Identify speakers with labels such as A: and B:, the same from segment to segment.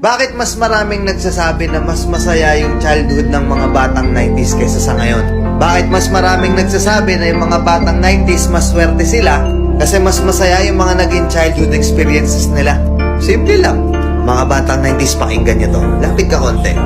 A: Bakit mas maraming nagsasabi na mas masaya yung childhood ng mga batang 90s kaysa sa ngayon? Bakit mas maraming nagsasabi na yung mga batang 90s mas swerte sila kasi mas masaya yung mga naging childhood experiences nila? Simple lang. Mga batang 90s, pakinggan nyo to. Lapit ka konti.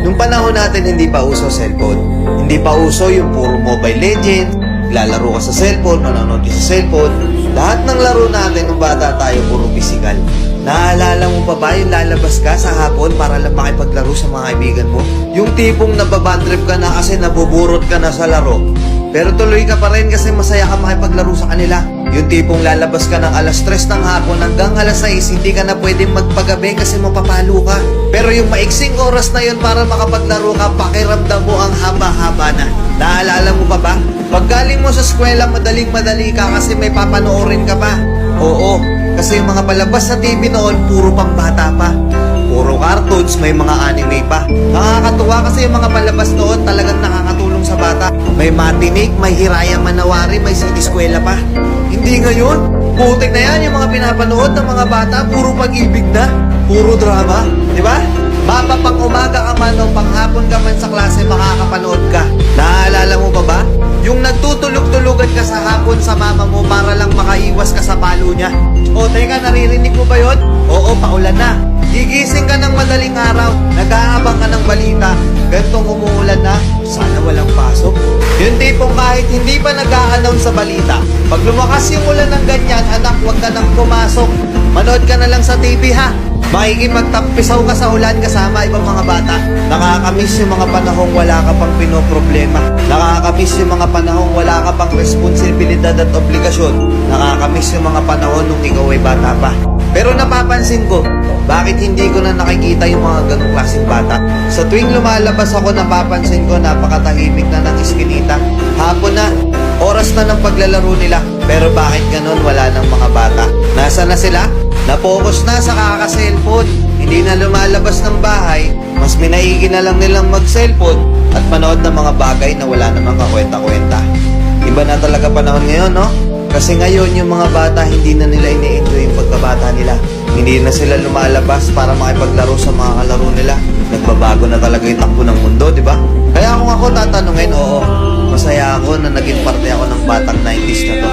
A: Nung panahon natin, hindi pa uso cellphone. Hindi pa uso yung puro Mobile Legends, lalaro ka sa cellphone, manonood ka sa cellphone. Lahat ng laro natin nung bata tayo, puro physical. Naalala mo pa ba yung lalabas ka sa hapon para lang makipaglaro sa mga kaibigan mo? Yung tipong nababandrip ka na kasi nabuburot ka na sa laro. Pero tuloy ka pa rin kasi masaya ka makipaglaro sa kanila. Yung tipong lalabas ka ng alas 3 ng hapon hanggang alas 6, hindi ka na pwedeng magpagabi kasi mapapalo ka. Pero yung maiksing oras na yun para makapaglaro ka, pakiramdam mo ang haba-haba na. Naalala mo pa ba? Pag galing mo sa eskwela, madaling-madali ka kasi may papanoorin ka pa. Oo, kasi yung mga palabas sa TV noon, puro pang bata pa. Puro cartoons, may mga anime pa. Nakakatuwa kasi yung mga palabas noon talagang nakakatulong sa bata. May matinik, may Hiraya Manawari, may City Eskwela pa. Hindi ngayon. Putik na yan yung mga pinapanood ng mga bata. Puro pag-ibig na. Puro drama. Di ba? Mapa pang umaga ka man o panghapon ka man sa klase, makakapanood ka. Naaalala mo pa ba? Yung nagtutulog-tulugan ka sa hapon sa mama mo para lang makaiwas ka sa palo niya. O teka, naririnig mo ba yun? Oo, paulan na. Gigising ka ng madaling araw, nag-aabang ka ng balita, gantong umuulan na, sana walang pasok. Yung tipong kahit hindi pa nag-a-announce sa balita, pag lumakas yung ulan ng ganyan, anak, huwag ka nang pumasok. Manood ka na lang sa TV ha. Makikipagtampisaw ka sa ulan kasama ibang mga bata. Nakakamiss yung mga panahong wala ka pang pinoproblema. Nakakamiss yung mga panahong wala ka pang responsibilidad at obligasyon. Nakakamiss yung mga panahon nung ikaw ay bata pa. Pero napapansin ko, bakit hindi ko na nakikita yung mga ganong klaseng bata? Sa tuwing lumalabas ako, napapansin ko napakatahimik na ng iskinita. Hapon na, oras na ng paglalaro nila. Pero bakit ganon wala ng mga bata? Nasa na sila? Napokus na sa kaka-cellphone. Hindi na lumalabas ng bahay. Mas minaigi na lang nilang mag-cellphone at manood ng mga bagay na wala namang kakwenta-kwenta. Iba na talaga panahon ngayon, no? Kasi ngayon yung mga bata hindi na nila ini-enjoy yung pagkabata nila. Hindi na sila lumalabas para makipaglaro sa mga kalaro nila. Nagbabago na talaga yung takbo ng mundo, di ba? Kaya kung ako tatanungin, oo, masaya ako na naging parte ako ng batang 90s na to.